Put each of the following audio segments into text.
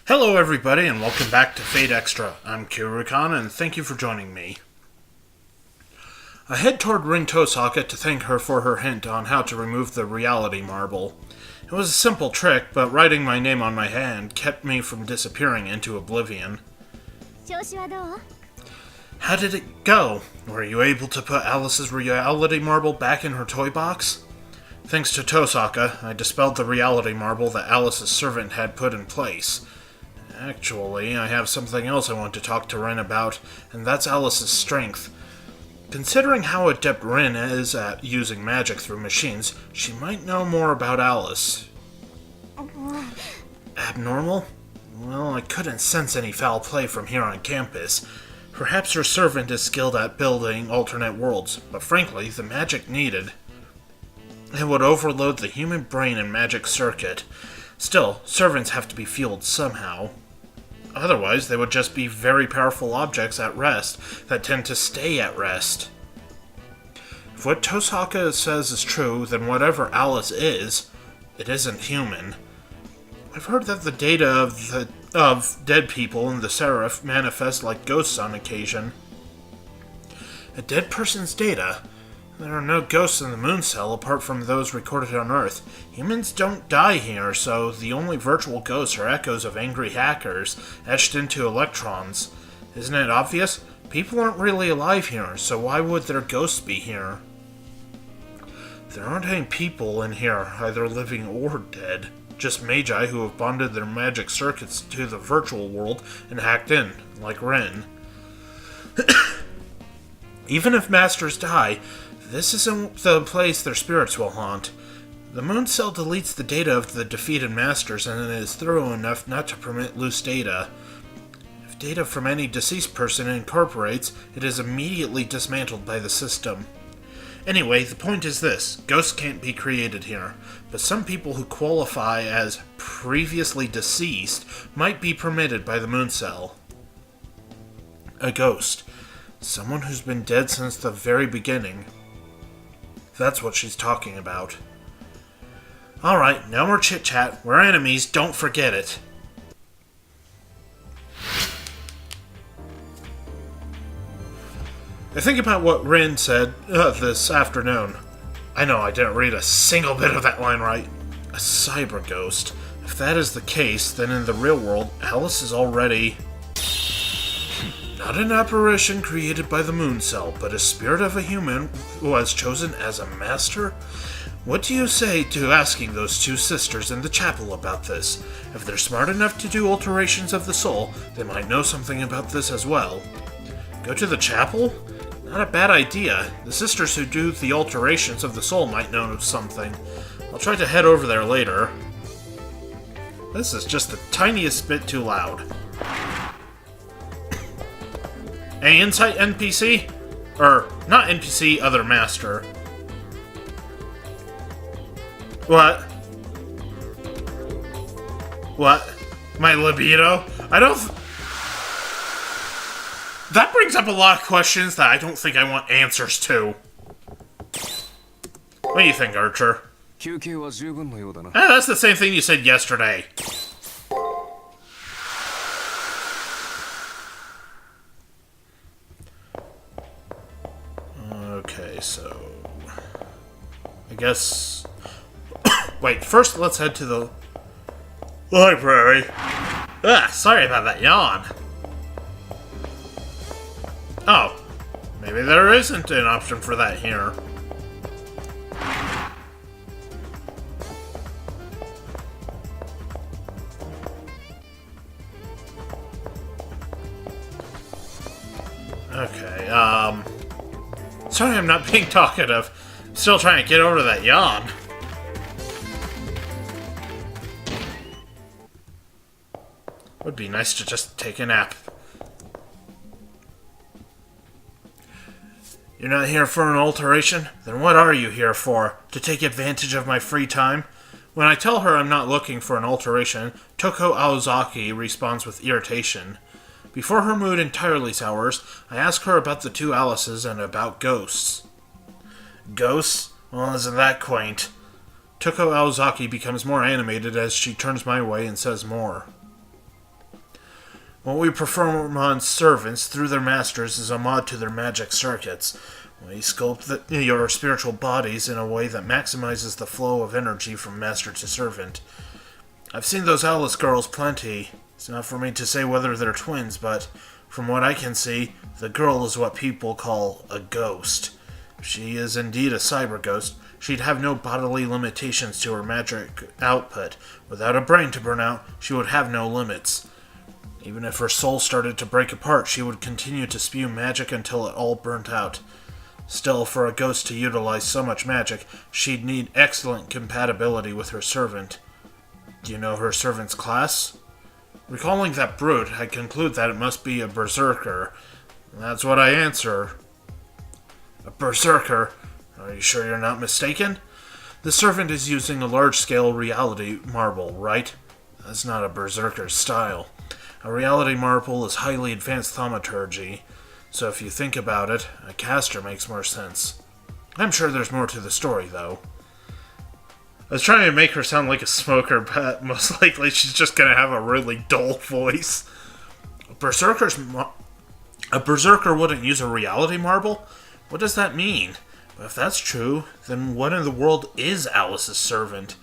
Hello everybody and welcome back to Fate Extra. I'm Kirukan and thank you for joining me. I head toward Rin Tosaka to thank her for her hint on how to remove the reality marble. It was a simple trick, but writing my name on my hand kept me from disappearing into oblivion. How did it go? Were you able to put Alice's reality marble back in her toy box? Thanks to Tosaka, I dispelled the reality marble that Alice's servant had put in place. Actually, I have something else I want to talk to Rin about, and that's Alice's strength. Considering how adept Rin is at using magic through machines, she might know more about Alice. Abnormal? Well, I couldn't sense any foul play from here on campus. Perhaps her servant is skilled at building alternate worlds, but frankly, the magic needed. It would overload the human brain and magic circuit. Still, servants have to be fueled somehow. Otherwise, they would just be very powerful objects at rest that tend to stay at rest. If what Tosaka says is true, then whatever Alice is, it isn't human. I've heard that the data of dead people in the Seraph manifest like ghosts on occasion. A dead person's data? There are no ghosts in the moon cell apart from those recorded on Earth. Humans don't die here, so the only virtual ghosts are echoes of angry hackers etched into electrons. Isn't it obvious? People aren't really alive here, so why would their ghosts be here? There aren't any people in here, either living or dead. Just magi who have bonded their magic circuits to the virtual world and hacked in, like Rin. Even if masters die, this isn't the place their spirits will haunt. The moon cell deletes the data of the defeated masters and it is thorough enough not to permit loose data. If data from any deceased person incorporates, it is immediately dismantled by the system. Anyway, the point is this. Ghosts can't be created here, but some people who qualify as previously deceased might be permitted by the moon cell. A ghost. Someone who's been dead since the very beginning. That's what she's talking about. Alright, no more chit-chat. We're enemies, don't forget it. I think about what Rin said this afternoon. I know I didn't read a single bit of that line right. A cyber ghost. If that is the case, then in the real world, Alice is already not an apparition created by the moon cell, but a spirit of a human who was chosen as a master? What do you say to asking those two sisters in the chapel about this? If they're smart enough to do alterations of the soul, they might know something about this as well. Go to the chapel? Not a bad idea. The sisters who do the alterations of the soul might know something. I'll try to head over there later. This is just the tiniest bit too loud. Any insight, NPC? Or, not NPC, other master. What? What? My libido? I don't... That brings up a lot of questions that I don't think I want answers to. What do you think, Archer? That's the same thing you said yesterday. Okay, so... I guess... Wait, first let's head to the library. Sorry about that yawn. Oh, maybe there isn't an option for that here. Okay, sorry I'm not being talkative. I'm still trying to get over that yawn. Would be nice to just take a nap. You're not here for an alteration? Then what are you here for? To take advantage of my free time? When I tell her I'm not looking for an alteration, Toko Aozaki responds with irritation. Before her mood entirely sours, I ask her about the two Alices and about ghosts. Ghosts? Well, isn't that quaint? Toko Aozaki becomes more animated as she turns my way and says more. What we perform on servants through their masters is a mod to their magic circuits. We sculpt your spiritual bodies in a way that maximizes the flow of energy from master to servant. I've seen those Alice girls plenty. It's not for me to say whether they're twins, but from what I can see, the girl is what people call a ghost. If she is indeed a cyber ghost, she'd have no bodily limitations to her magic output. Without a brain to burn out, she would have no limits. Even if her soul started to break apart, she would continue to spew magic until it all burnt out. Still, for a ghost to utilize so much magic, she'd need excellent compatibility with her servant. Do you know her servant's class? Recalling that brute, I conclude that it must be a berserker. That's what I answer. A berserker? Are you sure you're not mistaken? The servant is using a large-scale reality marble, right? That's not a berserker's style. A reality marble is highly advanced thaumaturgy, so if you think about it, a caster makes more sense. I'm sure there's more to the story, though. I was trying to make her sound like a smoker, but most likely she's just gonna have a really dull voice. A berserker wouldn't use a reality marble? What does that mean? But if that's true, then what in the world is Alice's servant?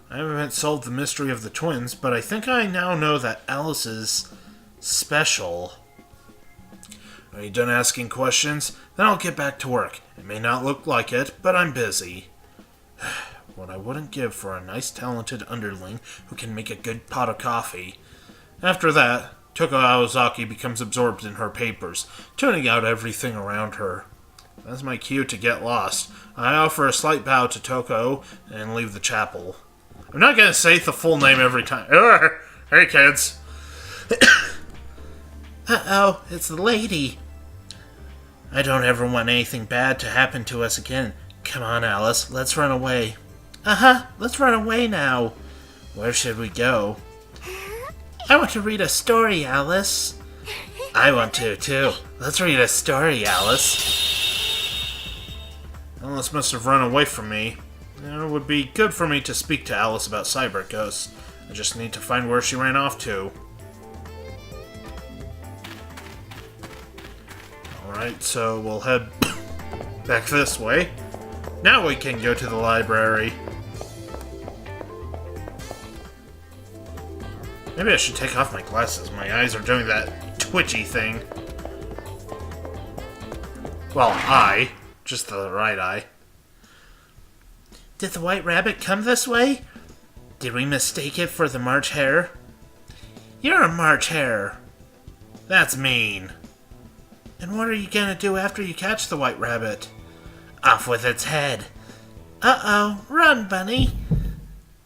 I haven't solved the mystery of the twins, but I think I now know that Alice is special. Are you done asking questions? Then I'll get back to work. It may not look like it, but I'm busy. What I wouldn't give for a nice, talented underling who can make a good pot of coffee. After that, Toko Aozaki becomes absorbed in her papers, tuning out everything around her. That's my cue to get lost. I offer a slight bow to Toko and leave the chapel. I'm not going to say the full name every time. Hey, kids. Uh-oh, it's the lady. I don't ever want anything bad to happen to us again. Come on, Alice, let's run away. Let's run away now. Where should we go? I want to read a story, Alice. I want to, too. Let's read a story, Alice. Alice must have run away from me. It would be good for me to speak to Alice about cyber ghosts. I just need to find where she ran off to. Alright, so we'll head back this way. Now we can go to the library. Maybe I should take off my glasses. My eyes are doing that twitchy thing. Well, just the right eye. Did the White Rabbit come this way? Did we mistake it for the March Hare? You're a March Hare. That's mean. And what are you gonna do after you catch the White Rabbit? Off with its head. Uh-oh, run, Bunny.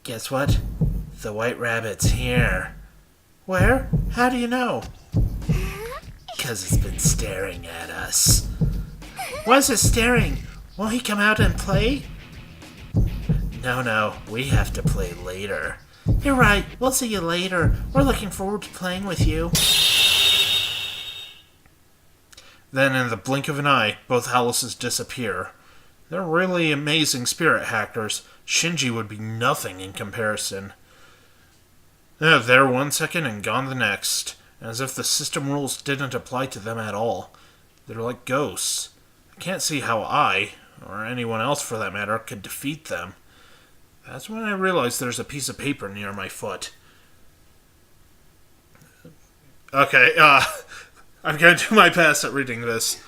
Guess what? The White Rabbit's here. Where? How do you know? 'Cause it's been staring at us. Why is it staring? Won't he come out and play? No, we have to play later. You're right, we'll see you later. We're looking forward to playing with you. Then, in the blink of an eye, both Alices disappear. They're really amazing spirit hackers. Shinji would be nothing in comparison. There 1 second and gone the next, as if the system rules didn't apply to them at all. They're like ghosts. I can't see how I, or anyone else for that matter, could defeat them. That's when I realized there's a piece of paper near my foot. Okay, I'm going to do my best at reading this.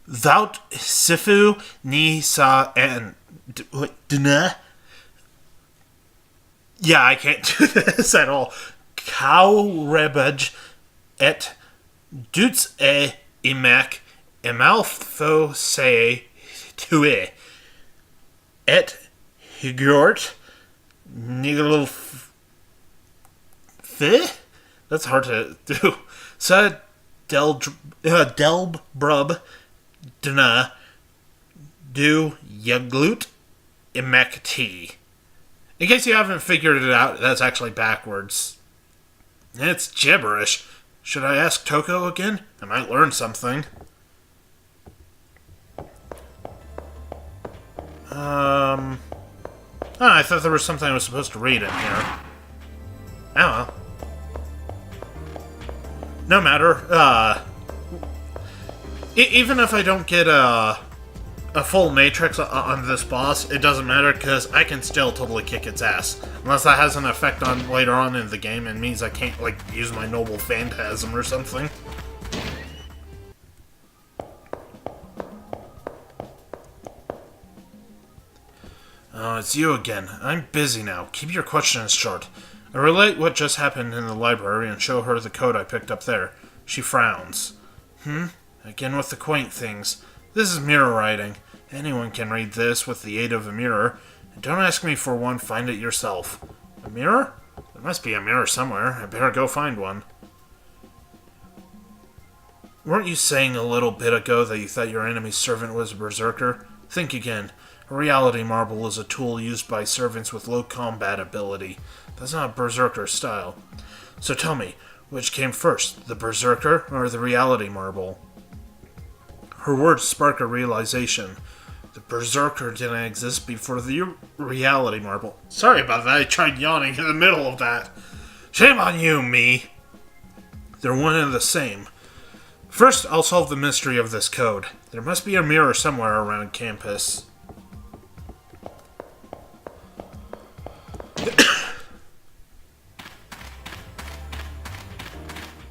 Thou Sifu ni sa and dna. Yeah, I can't do this at all. Kaurebaj et duts e imak emalfo se tue et higort nigel fi. That's hard to do. Sa delb brub dna do yaglut imak tea. In case you haven't figured it out, that's actually backwards. It's gibberish. Should I ask Toko again? I might learn something. I thought there was something I was supposed to read in here. Oh well. No matter. Even if I don't get a full matrix on this boss, it doesn't matter because I can still totally kick its ass. Unless that has an effect on later on in the game and means I can't, like, use my noble phantasm or something. It's you again. I'm busy now. Keep your questions short. I relate what just happened in the library and show her the code I picked up there. She frowns. Again with the quaint things. This is mirror writing. Anyone can read this with the aid of a mirror. And don't ask me for one, find it yourself. A mirror? There must be a mirror somewhere. I better go find one. Weren't you saying a little bit ago that you thought your enemy's servant was a berserker? Think again. A reality marble is a tool used by servants with low combat ability. That's not berserker style. So tell me, which came first, the berserker or the reality marble? Her words spark a realization. The berserker didn't exist before the reality marble. Sorry about that, I tried yawning in the middle of that. Shame on you, me. They're one and the same. First, I'll solve the mystery of this code. There must be a mirror somewhere around campus.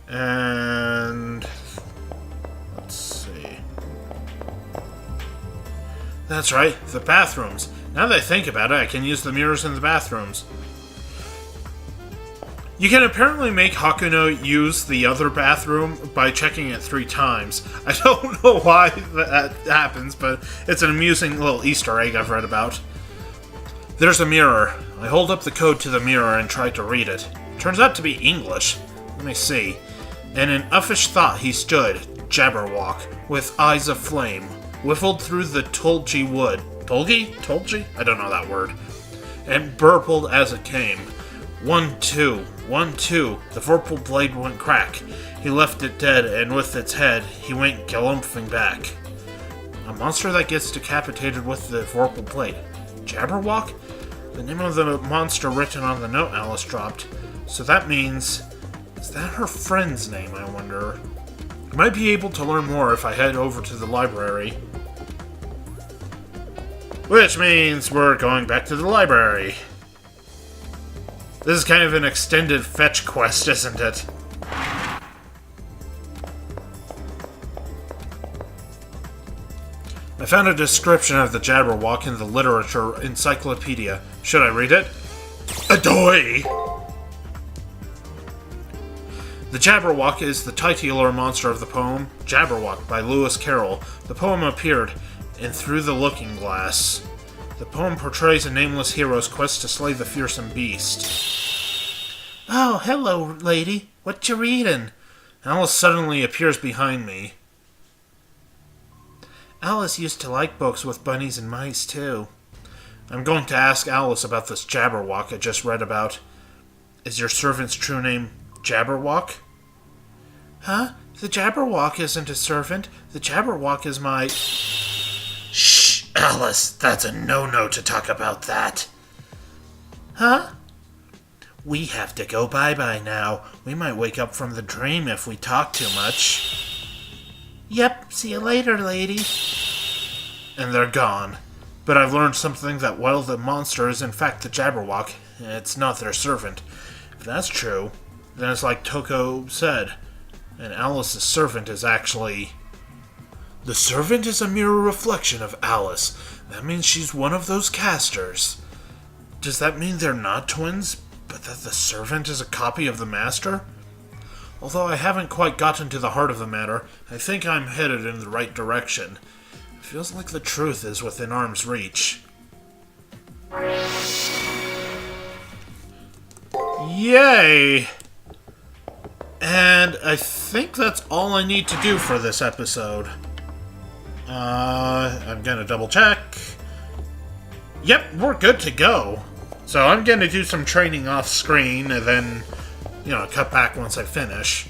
And let's see. That's right, the bathrooms. Now that I think about it, I can use the mirrors in the bathrooms. You can apparently make Hakuno use the other bathroom by checking it 3 times. I don't know why that happens, but it's an amusing little Easter egg I've read about. There's a mirror. I hold up the code to the mirror and try to read it. Turns out to be English. Let me see. And in uffish thought he stood, Jabberwock, with eyes of flame, whiffled through the tulgey wood. Tulgey? I don't know that word. And burbled as it came. 1, 2, 1, 2. The vorpal blade went crack. He left it dead, and with its head, he went galumphing back. A monster that gets decapitated with the vorpal blade. Jabberwock? The name of the monster written on the note Alice dropped. So that means... Is that her friend's name, I wonder? I might be able to learn more if I head over to the library. Which means we're going back to the library. This is kind of an extended fetch quest, isn't it? I found a description of the Jabberwock in the literature encyclopedia. Should I read it? Adoy! The Jabberwock is the titular monster of the poem Jabberwock by Lewis Carroll. The poem appeared in Through the Looking Glass. The poem portrays a nameless hero's quest to slay the fearsome beast. Oh, hello, lady. What you readin'? Alice suddenly appears behind me. Alice used to like books with bunnies and mice, too. I'm going to ask Alice about this Jabberwock I just read about. Is your servant's true name Jabberwock? Huh? The Jabberwock isn't a servant. The Jabberwock is my... Shh, Alice. That's a no-no to talk about that. Huh? We have to go bye-bye now. We might wake up from the dream if we talk too much. Yep, see you later, lady. And they're gone. But I've learned something that while the monster is in fact the Jabberwock, it's not their servant. If that's true, then it's like Toko said, and Alice's servant is actually... The servant is a mirror reflection of Alice. That means she's one of those casters. Does that mean they're not twins, but that the servant is a copy of the master? Although I haven't quite gotten to the heart of the matter, I think I'm headed in the right direction. It feels like the truth is within arm's reach. Yay! And I think that's all I need to do for this episode. I'm gonna double check. Yep, we're good to go. So I'm gonna do some training off screen and then, cut back once I finish.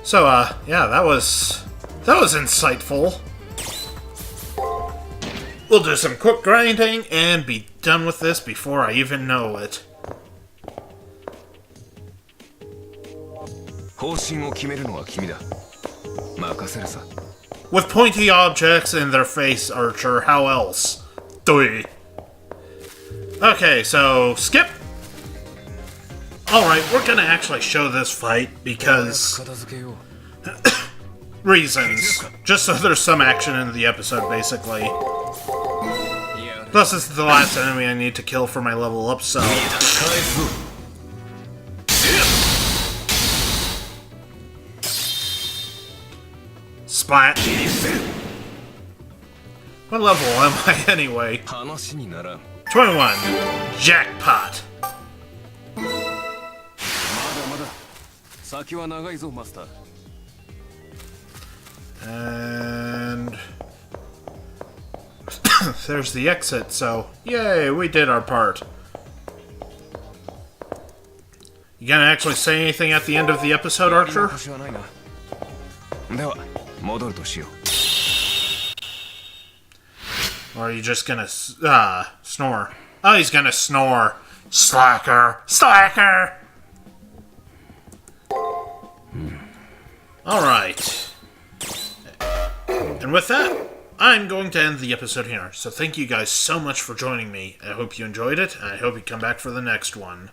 So, yeah, that was insightful. We'll do some quick grinding and be done with this before I even know it. 方針を決めるのは君だ。任せるさ。 With pointy objects in their face, Archer, how else? Doi. Okay, so skip. Alright, we're gonna actually show this fight because 片付けよう。 reasons. Just so there's some action in the episode, basically. Plus, this is the last enemy I need to kill for my level up, so... Splat. What level am I anyway? 話にならん。 21. Jackpot. まだまだ。先は長いぞ、マスター。 And... there's the exit, so... Yay, we did our part. You gonna actually say anything at the end of the episode, Archer? 腰はないな。では、戻るとしよう。 Or are you just gonna, snore? Oh, he's gonna snore. Slacker! Slacker! Alright. And with that, I'm going to end the episode here. So thank you guys so much for joining me. I hope you enjoyed it, and I hope you come back for the next one.